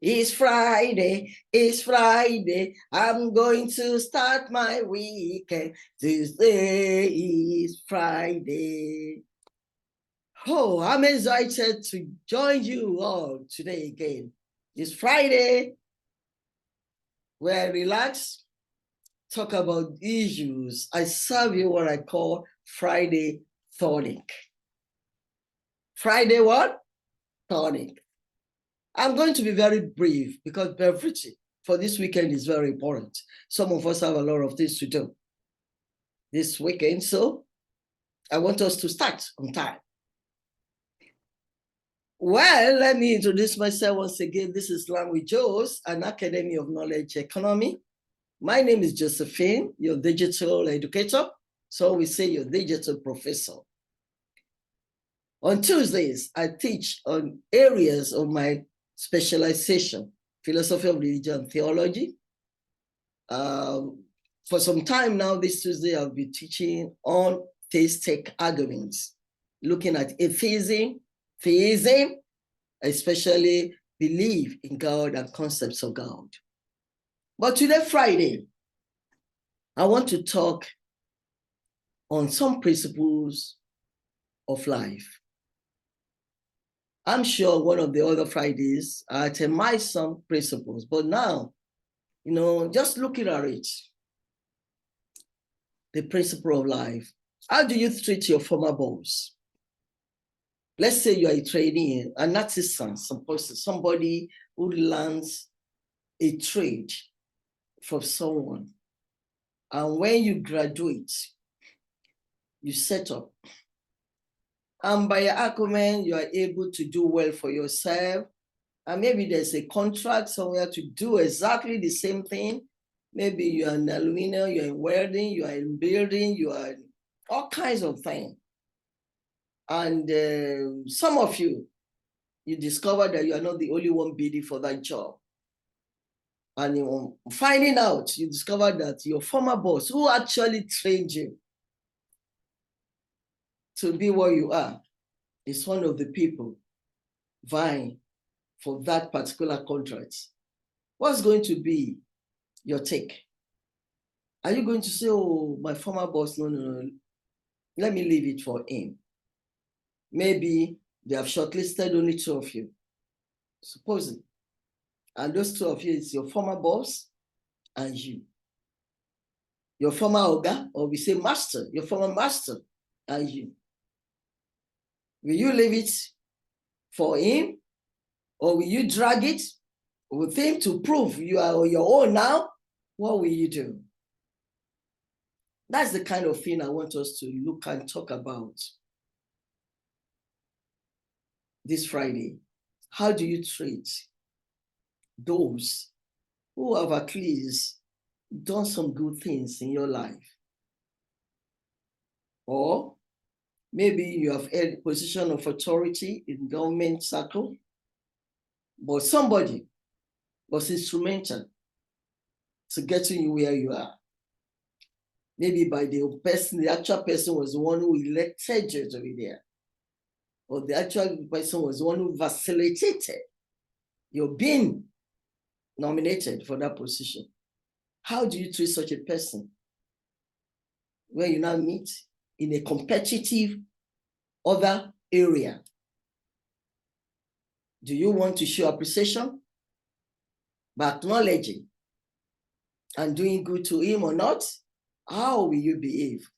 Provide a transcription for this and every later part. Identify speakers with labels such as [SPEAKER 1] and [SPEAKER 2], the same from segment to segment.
[SPEAKER 1] It's Friday, it's Friday. I'm going to start my weekend. Tuesday is Friday. Oh, I'm excited to join you all today again. It's Friday. We're relaxed, talk about issues. I serve you what I call Friday tonic. Friday what? Tonic. I'm going to be very brief because beverage for this weekend is very important. Some of us have a lot of things to do this weekend, so I want us to start on time. Well, let me introduce myself once again. This is Learn with Joes, an Academy of Knowledge Economy. My name is Josephine, your digital educator. So we say your digital professor. On Tuesdays, I teach on areas of my specialization, philosophy of religion and theology. For some time now, this Tuesday, I'll be teaching on theistic arguments, looking at atheism, theism, especially belief in God and concepts of God. But today, Friday, I want to talk on some principles of life. I'm sure one of the other Fridays, I atomized some principles, but now, just looking at it, the principle of life. How do you treat your former boss? Let's say you are a trainee, an artisan, somebody who learns a trade from someone. And when you graduate, you set up. And by your acumen, you are able to do well for yourself. And maybe there's a contract somewhere to do exactly the same thing. Maybe you are in aluminum, you're in welding, you are in building, you are in all kinds of things. And some of you discover that you are not the only one bidding for that job. And finding out, you discover that your former boss, who actually trained you to be what you are, is one of the people vying for that particular contract. What's going to be your take? Are you going to say, oh, my former boss, no, let me leave it for him? Maybe they have shortlisted only 2 of you, supposing. And those 2 of you is your former boss and you. Your former Oga, or we say master, your former master and you. Will you leave it for him? Or will you drag it with him to prove you are on your own now? What will you do? That's the kind of thing I want us to look and talk about this Friday. How do you treat those who have at least done some good things in your life? Or maybe you have held a position of authority in government circle, but somebody was instrumental to getting you where you are. Maybe by the person, the actual person was the one who elected you to be there. Or the actual person was the one who facilitated your being nominated for that position. How do you treat such a person when you now meet in a competitive other area? Do you want to show appreciation by acknowledging and doing good to him or not? How will you behave?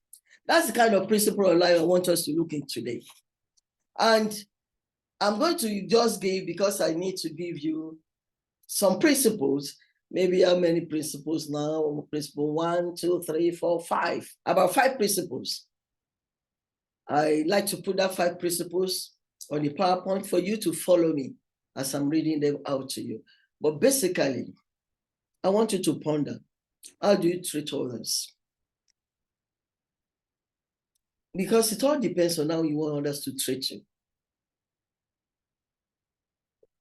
[SPEAKER 1] That's the kind of principle of life I want us to look at today. And I'm going to just give, because I need to give you some principles. Maybe how many principles now? Principle 1, 2, 3, 4, 5. About 5 principles. I like to put that 5 principles on the PowerPoint for you to follow me as I'm reading them out to you. But basically, I want you to ponder, how do you treat others? Because it all depends on how you want others to treat you.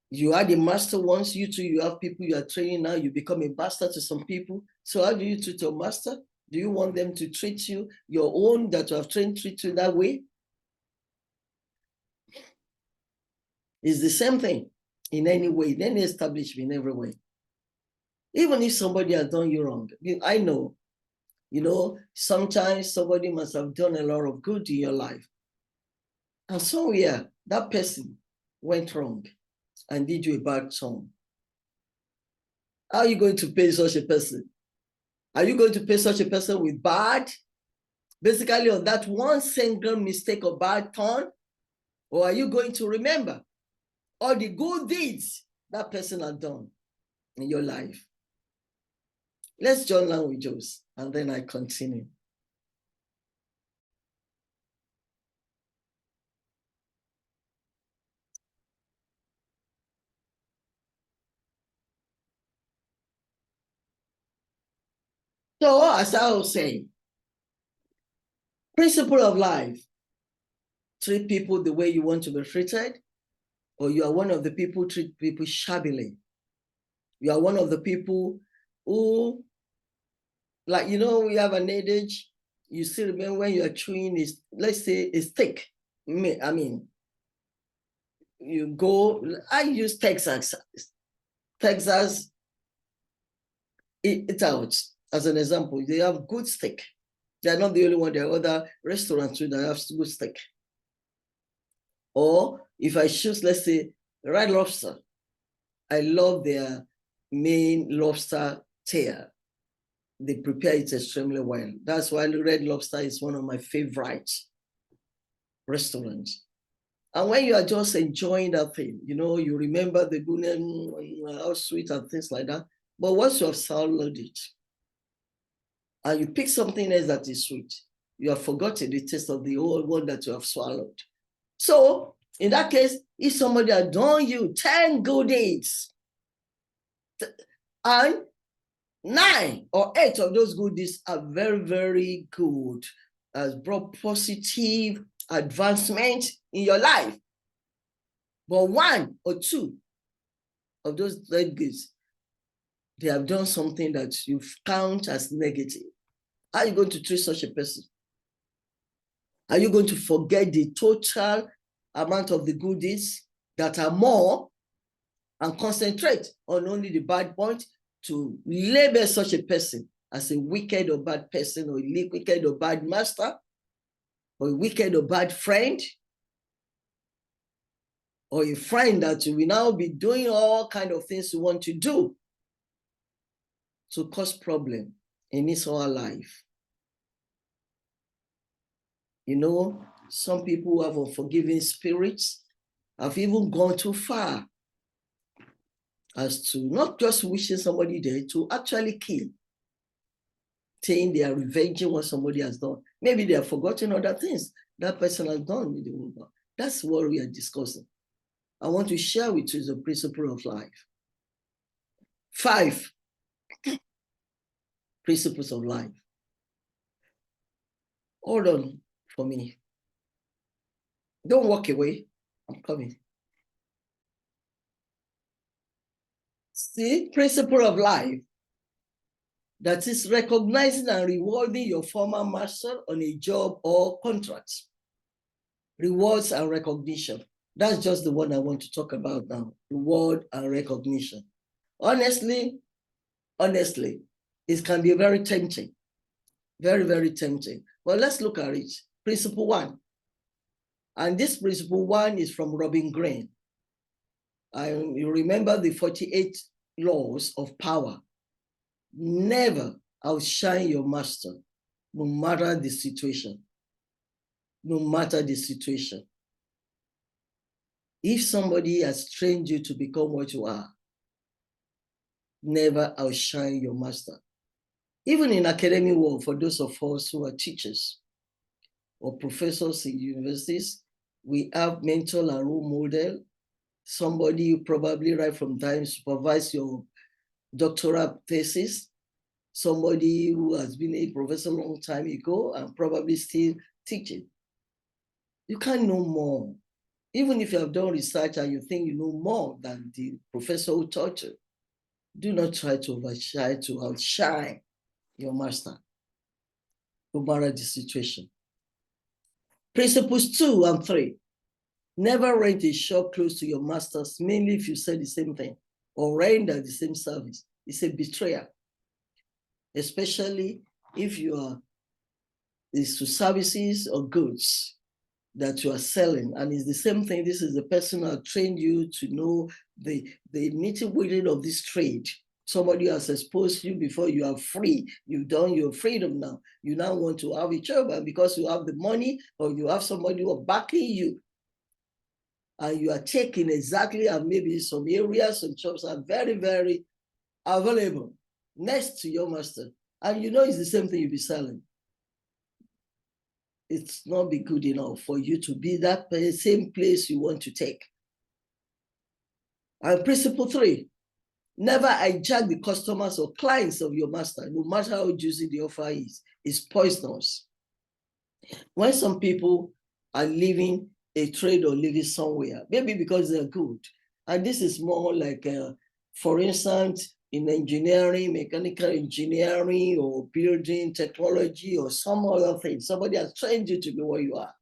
[SPEAKER 1] You are the master once, you too, you have people you are training now, you become a master to some people. So how do you treat your master? Do you want them to treat you, your own that you have trained, treat you that way? It's the same thing in any way, in any establishment, in every way. Even if somebody has done you wrong, I know, sometimes somebody must have done a lot of good in your life. And somewhere that person went wrong and did you a bad turn. How are you going to pay such a person? Are you going to pay such a person with bad? Basically on that one single mistake or bad turn? Or are you going to remember all the good deeds that person has done in your life? Let's join Learn with Joes, and then I continue. So, as I was saying, principle of life: treat people the way you want to be treated, or you are one of the people who treat people shabbily. You are one of the people who, like, we have an adage, you still remember when you are chewing, let's say, a stick. I mean, you go, I use Texas. Texas, it's out as an example. They have good steak. They're not the only one. There are other restaurants too that have good steak. Or if I choose, let's say, Red Lobster, I love their main lobster tail. They prepare it extremely well. That's why Red Lobster is one of my favorite restaurants. And when you are just enjoying that thing, you remember the goodness, how sweet and things like that. But once you have swallowed it, and you pick something else that is sweet, you have forgotten the taste of the old one that you have swallowed. So in that case, if somebody had done you 10 good deeds, and 9 or 8 of those good deeds are very, very good, has brought positive advancement in your life. But 1 or 2 of those good deeds, they have done something that you count as negative. How are you going to treat such a person? Are you going to forget the total amount of the good deeds that are more and concentrate on only the bad point to label such a person as a wicked or bad person, or a wicked or bad master, or a wicked or bad friend, or a friend that you will now be doing all kinds of things you want to do to cause problem in his or her life? Some people who have unforgiving spirits have even gone too far as to not just wishing somebody dead, to actually kill, saying they are revenging what somebody has done. Maybe they have forgotten other things that person has done with the woman. That's what we are discussing. I want to share with you the principle of life. 5 principles of life. Hold on for me. Don't walk away. I'm coming. See, principle of life. That is recognizing and rewarding your former master on a job or contract. Rewards and recognition. That's just the one I want to talk about now. Reward and recognition. Honestly, it can be very tempting. Very, very tempting. Well, let's look at it. Principle 1. And this principle 1 is from Robin Greene. You remember the 48 laws of power. Never outshine your master, no matter the situation. No matter the situation. If somebody has trained you to become what you are, never outshine your master. Even in academic world, for those of us who are teachers or professors in universities, we have mentor and role model, somebody who probably right from time supervise your doctoral thesis, somebody who has been a professor a long time ago and probably still teaching. You can't know more. Even if you have done research and you think you know more than the professor who taught you, do not try to outshine your master, no matter the situation. Principles 2 and 3. Never rent a shop close to your masters, mainly if you sell the same thing or render the same service. It's a betrayal, especially if you are is to services or goods that you are selling. And it's the same thing. This is the person who trained you to know the nitty-gritty of this trade. Somebody has exposed you before. You are free. You've done your freedom now. You now want to have a job, and because you have the money or you have somebody who are backing you, and you are taking exactly, and maybe some areas, some jobs are very, very available next to your master. And you know it's the same thing you'll be selling. It's not be good enough for you to be that same place you want to take. And principle 3, never hijack the customers or clients of your master, no matter how juicy the offer is. It's poisonous. When some people are leaving a trade or living somewhere, maybe because they're good, and this is more like, for instance, in engineering, mechanical engineering, or building technology, or some other thing, somebody has trained you to be what you are,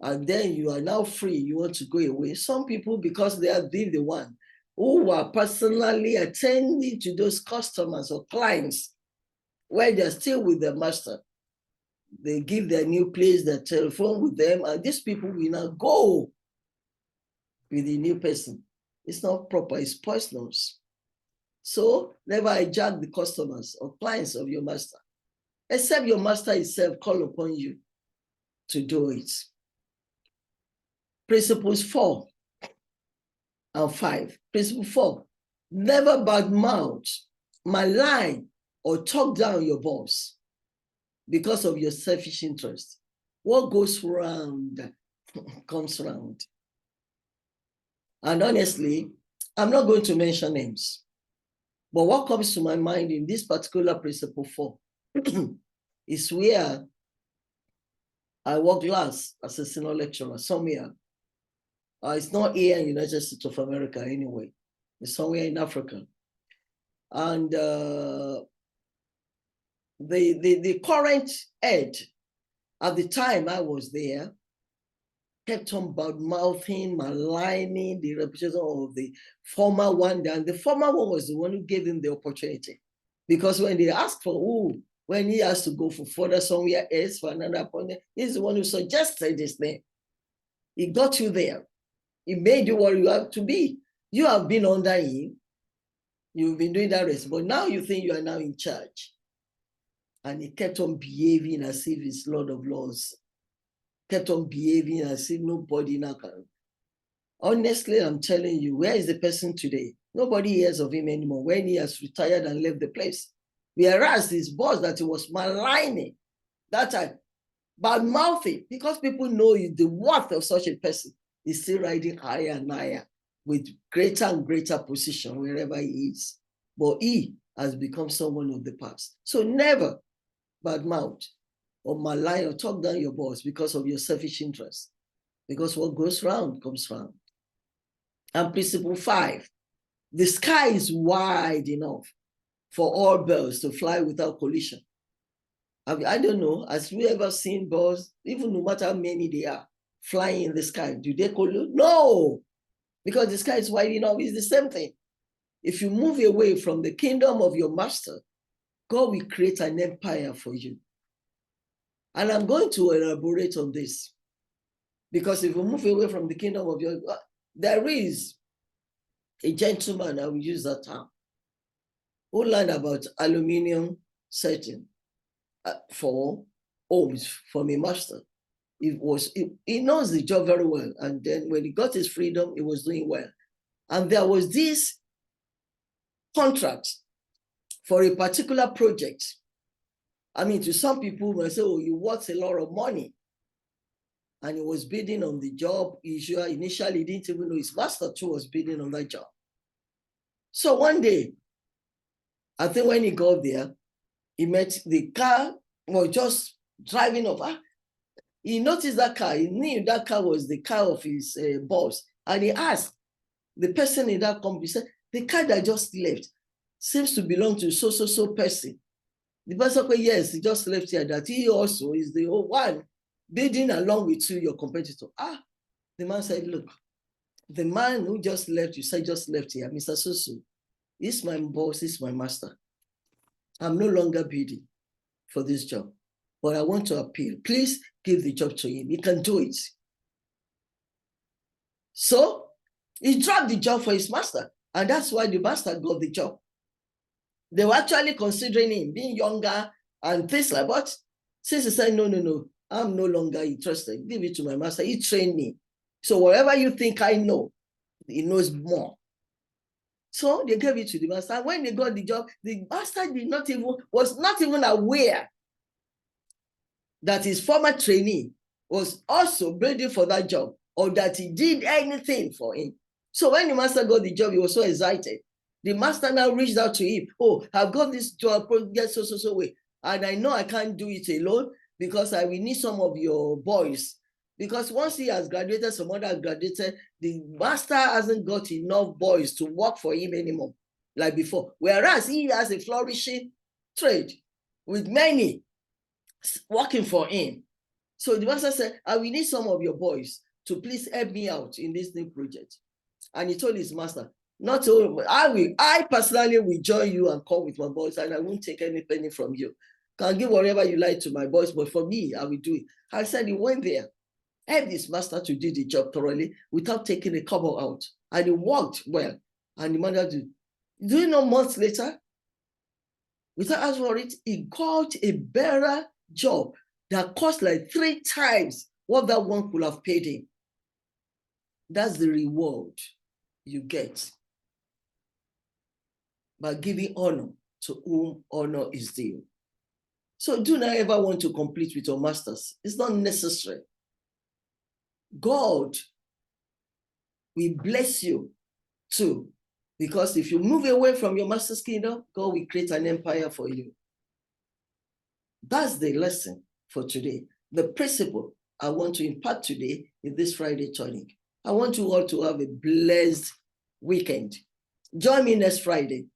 [SPEAKER 1] and then you are now free, you want to go away. Some people, because they have been the one who are personally attending to those customers or clients, where they're still with their master, they give their new place, their telephone with them, and these people will now go with the new person. It's not proper, it's poisonous. So never hijack the customers or clients of your master, except your master himself call upon you to do it. Principles 4 and 5. Principle 4, never badmouth, malign, or talk down your boss because of your selfish interest. What goes round comes round. And honestly, I'm not going to mention names, but what comes to my mind in this particular principle 4 is where I worked last as a senior lecturer somewhere. It's not here in the United States of America anyway. It's somewhere in Africa. And the current head at the time I was there kept on bad-mouthing, maligning the reputation of the former one. And the former one was the one who gave him the opportunity. Because when they asked for who, when he has to go for further somewhere else for another appointment, he's the one who suggested this name. He got you there. He made you what you have to be. You have been under him. You've been doing that rest, but now you think you are now in charge. And he kept on behaving as if he's Lord of Laws. Kept on behaving as if nobody now can. Honestly, I'm telling you, where is the person today? Nobody hears of him anymore when he has retired and left the place. Whereas his boss that he was maligning that time, bad-mouthing, because people know the worth of such a person, is still riding higher and higher with greater and greater position wherever he is. But he has become someone of the past. So never badmouth or malign or talk down your boss because of your selfish interest. Because what goes round comes round. And principle 5, the sky is wide enough for all birds to fly without collision. I don't know, has you ever seen birds, even no matter how many they are, flying in the sky? Do they collude? No, because the sky is wide enough. It's the same thing. If you move away from the kingdom of your master, God will create an empire for you. And I'm going to elaborate on this. Because if you move away from the kingdom of your, there is a gentleman, I will use that term, who learned about aluminum setting for homes from a master. He knows the job very well. And then when he got his freedom, he was doing well. And there was this contract for a particular project. I mean, to some people may say, oh, you worth a lot of money. And he was bidding on the job. Initially, he didn't even know his master too was bidding on that job. So one day, I think when he got there, he met the car, was just driving off. He noticed that car. He knew that car was the car of his boss. And he asked the person in that company, said, the car that just left seems to belong to so person. The person said, yes, he just left here, that he also is the one bidding along with you, your competitor. The man said, look, the man who just left, you said just left here, Mr. Susu, he's my boss, he's my master. I'm no longer bidding for this job, but I want to appeal. Please give the job to him. He can do it. So he dropped the job for his master, and that's why the master got the job. They were actually considering him being younger and things like that. But since he said, no, I'm no longer interested, give it to my master. He trained me. So whatever you think I know, he knows more. So they gave it to the master. When they got the job, the master was not even aware that his former trainee was also bidding for that job, or that he did anything for him. So when the master got the job, he was so excited. The master now reached out to him. Oh, I've got this job, project so way. And I know I can't do it alone because I will need some of your boys. Because once he has graduated, some other has graduated, the master hasn't got enough boys to work for him anymore, like before. Whereas he has a flourishing trade with many working for him. So the master said, I will need some of your boys to please help me out in this new project. And he told his master, not only I personally will join you and come with my boys, and I won't take any penny from you. Can give whatever you like to my boys, but for me, I will do it. I said he went there, helped his master to do the job thoroughly without taking a kobo out. And it worked well. And the manager did. Do you know, months later, without asking for it, he got a better job that cost like 3 times what that one could have paid him. That's the reward you get by giving honor to whom honor is due. So do not ever want to compete with your masters. It's not necessary. God will bless you too, because if you move away from your master's kingdom, God will create an empire for you. That's the lesson for today. The principle I want to impart today in this Friday tonic. I want you all to have a blessed weekend. Join me next Friday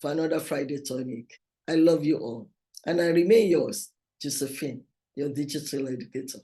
[SPEAKER 1] for another Friday tonic. I love you all. And I remain yours, Josephine, your digital educator.